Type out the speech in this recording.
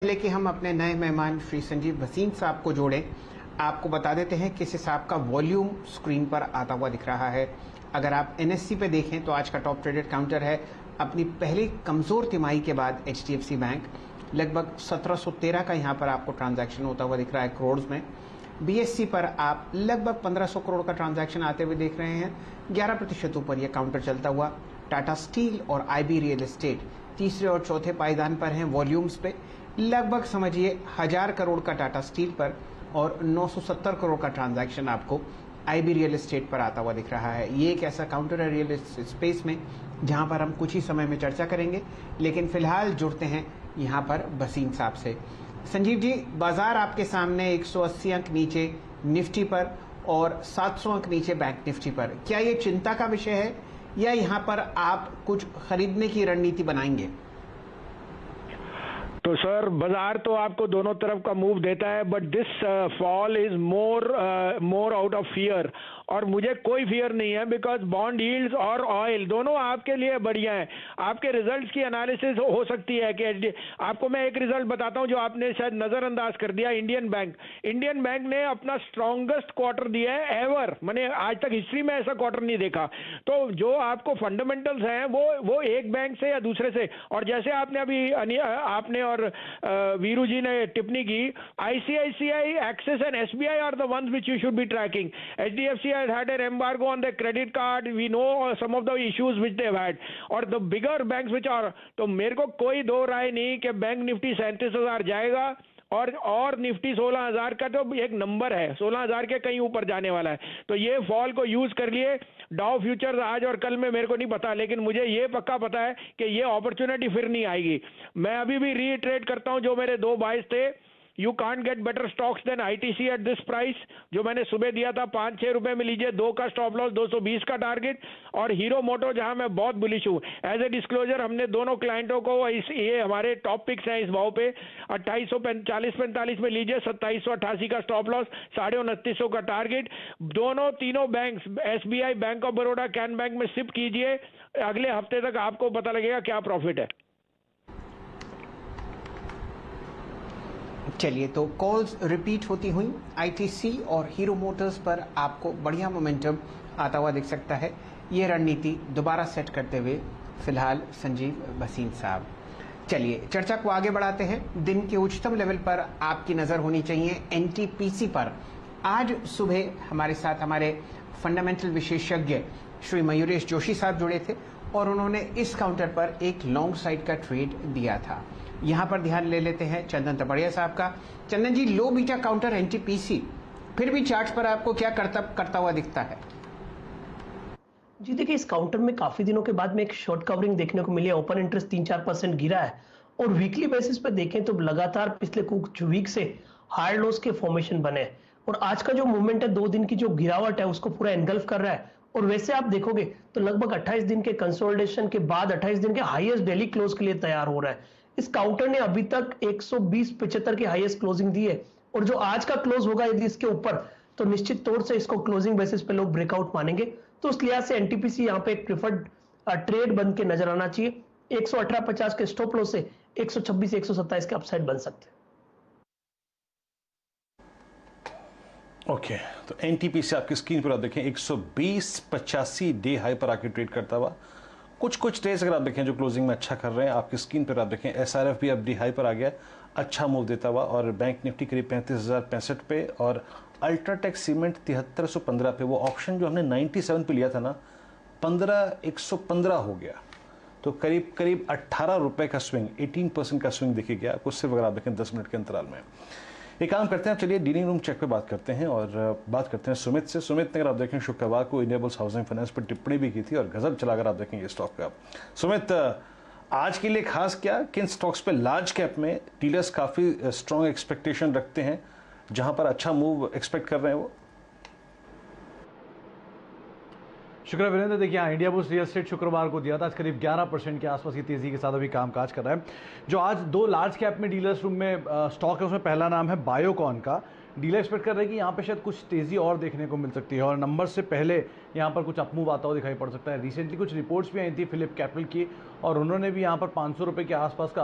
पहले कि हम अपने नए मेहमान श्री संजीव भसीन साहब को जोड़ें, आपको बता देते हैं कि साहब का वॉल्यूम स्क्रीन पर आता हुआ दिख रहा है। अगर आप एनएससी पे देखें तो आज का टॉप ट्रेडेड काउंटर है। अपनी पहली कमजोर तिमाही के बाद एचडीएफसी बैंक लगभग 1713 का यहां पर आपको ट्रांजैक्शन होता हुआ दिख रहा है करोड़ में। बीएससी पर आप लगभग 1500 करोड़ का ट्रांजैक्शन आते हुए देख रहे हैं। 11% ऊपर यह काउंटर चलता हुआ। टाटा स्टील और आईबी रियल एस्टेट तीसरे और चौथे पायदान पर हैं वॉल्यूम्स पे। लगभग समझिए 1000 करोड़ का टाटा स्टील पर और 970 करोड़ का ट्रांजैक्शन आपको आईबी रियल एस्टेट पर आता हुआ दिख रहा है। ये एक ऐसा काउंटर है रियल एस्टेट स्पेस में जहां पर हम कुछ ही समय में चर्चा करेंगे, लेकिन फिलहाल जुड़ते हैं यहां पर भसीन साहब से। संजीव जी, बाजार आपके सामने 180 अंक नीचे निफ्टी पर और 700 अंक नीचे बैंक निफ्टी पर। क्या ये चिंता का विषय है या यहाँ पर आप कुछ खरीदने की रणनीति बनाएंगे? तो सर, बाजार तो आपको दोनों तरफ का मूव देता है, but this fall is more out of fear. और मुझे कोई फियर नहीं है, बिकॉज बॉन्ड यील्ड्स और ऑयल दोनों आपके लिए बढ़िया हैं। आपके रिजल्ट्स की एनालिसिस हो सकती है कि आपको मैं एक रिजल्ट बताता हूं जो आपने शायद नजरअंदाज कर दिया। इंडियन बैंक ने अपना स्ट्रॉन्गेस्ट क्वार्टर दिया है एवर, मैंने आज तक हिस्ट्री में ऐसा क्वार्टर नहीं देखा। तो जो आपको फंडामेंटल्स हैं वो एक बैंक से या दूसरे से, और जैसे आपने अभी आपने और वीरू जी ने टिप्पणी की, ICICI, Axis and SBI are the ones which you should be tracking. HDFC has had an embargo on their credit card. We know some of the issues which they've had. और the bigger banks which are, तो मेरे को कोई दो राय नहीं कि bank Nifty 37,000 जाएगा और निफ्टी 16,000 का तो एक नंबर है, 16,000 के कहीं ऊपर जाने वाला है। तो ये फॉल को यूज कर लिए। डाउ फ्यूचर्स आज और कल में मेरे को नहीं पता, लेकिन मुझे ये पक्का पता है कि ये अपॉर्चुनिटी फिर नहीं आएगी। मैं अभी भी रीट्रेड करता हूं जो मेरे दो बाइस थे। You can't get better stocks than ITC at this price, जो मैंने सुबह दिया था 5-6 रुपए में लीजिए, 2 का स्टॉप लॉस, 220 का टारगेट। और हीरो मोटो जहां मैं बहुत बुलिश हूं, एज ए डिस्क्लोजर हमने दोनों क्लाइंटों को ये हमारे टॉप पिक्स हैं इस भाव पे, 2840-45 में लीजिए, 2788 का स्टॉप लॉस, 2950 का टारगेट। दोनों तीनों banks, SBI, bank of Baroda, can bank में सिप कीजिए। अगले हफ्ते तक आपको पता लगेगा क्या प्रॉफिट है। चलिए, तो कॉल्स रिपीट होती हुई आईटीसी और हीरो मोटर्स पर आपको बढ़िया मोमेंटम आता हुआ दिख सकता है। ये रणनीति दोबारा सेट करते हुए फिलहाल संजीव भसीन साहब। चलिए चर्चा को आगे बढ़ाते हैं। दिन के उच्चतम लेवल पर आपकी नजर होनी चाहिए एनटीपीसी पर। आज सुबह हमारे साथ हमारे फंडामेंटल विशेषज्ञ श्री मयूरेश जोशी साहब जुड़े थे और उन्होंने इस काउंटर पर एक लॉन्ग साइड का ट्रेड दिया था। यहां पर ध्यान ले लेते हैं चंदन तबड़िया साहब का। चंदन जी, लो बीटा काउंटर एनटीपीसी फिर भी चार्ट पर आपको क्या करता हुआ दिखता है? जी देखिए, इस काउंटर में काफी दिनों के बाद में एक शॉर्ट कवरिंग देखने को मिली है। ओपन इंटरेस्ट 3-4% गिरा है और वीकली बेसिस पे देखें तो लगातार पिछले कुछ वीक से हार्ड लॉस के फॉर्मेशन बने हैं। और आज का जो मूवमेंट है, 2 दिन की जो गिरावट है उसको पूरा एनगल्फ कर रहा है। और वैसे आप देखोगे तो लगभग 28 दिन के कंसोलिडेशन के बाद 28 दिन के हाईएस्ट डेली क्लोज के लिए तैयार हो रहा है। इस काउंटर ने अभी तक 120.75 की हाईएस्ट क्लोजिंग दी है और जो आज का क्लोज होगा यदि इसके ऊपर, तो निश्चित तौर से इसको क्लोजिंग बेसिस पे लोग ब्रेकआउट मानेंगे। तो उस लिहाज से एनटीपीसी यहाँ पे एक प्रिफर्ड ट्रेड बन के नजर आना चाहिए। 118.50 के स्टॉप लॉस से 126-127 के अपसाइड बन सकते हैं। ओके, तो एनटीपीसी आपकी स्क्रीन पर आप देखें 120.85 डे हाई पर आके ट्रेड करता हुआ। कुछ डेज अगर आप देखें जो क्लोजिंग में अच्छा कर रहे हैं, आपकी स्क्रीन पर आप देखें एसआरएफ भी अब डी हाई पर आ गया, अच्छा मूव देता हुआ। और बैंक निफ्टी करीब 35,065 पे और अल्ट्राटेक सीमेंट 7315 पे। वो ऑप्शन जो हमने 97 पे लिया था ना, 15115 हो गया, तो करीब 18 रुपए का स्विंग, 18% का स्विंग दिखे गया आपको सिर्फ अगर आप देखें 10 मिनट के अंतराल में। एक काम करते हैं, चलिए डीलिंग रूम चेक पे बात करते हैं और बात करते हैं सुमित से। सुमित ने अगर आप देखें शुक्रवार को इनेबल्स हाउसिंग फाइनेंस पर टिप्पणी भी की थी और गजब चला अगर आप देखें ये स्टॉक का। सुमित, आज के लिए खास क्या, किन स्टॉक्स पे लार्ज कैप में डीलर्स काफी स्ट्रॉन्ग एक्सपेक्टेशन रखते हैं, जहां पर अच्छा मूव एक्सपेक्ट कर रहे हैं वो? शुक्र वीरेंद्र, देखिए इंडिया बुल्स रियल एस्टेट शुक्रवार को दिया था, आज करीब 11% के आसपास की तेजी के साथ अभी कामकाज कर रहा है। जो आज 2 लार्ज कैप में डीलर्स रूम में स्टॉक है, उसमें पहला नाम है बायोकॉन का। डीलर एक्सपेक्ट कर रहे हैं कि यहाँ पे शायद कुछ तेजी और देखने को मिल सकती है और नंबर से पहले यहाँ पर कुछ अपमूव आता हुआ दिखाई पड़ सकता है। रिसेंटली कुछ रिपोर्ट्स भी आई थी फिलिप कैपिटल की और उन्होंने भी यहाँ पर 500 रुपये के आसपास का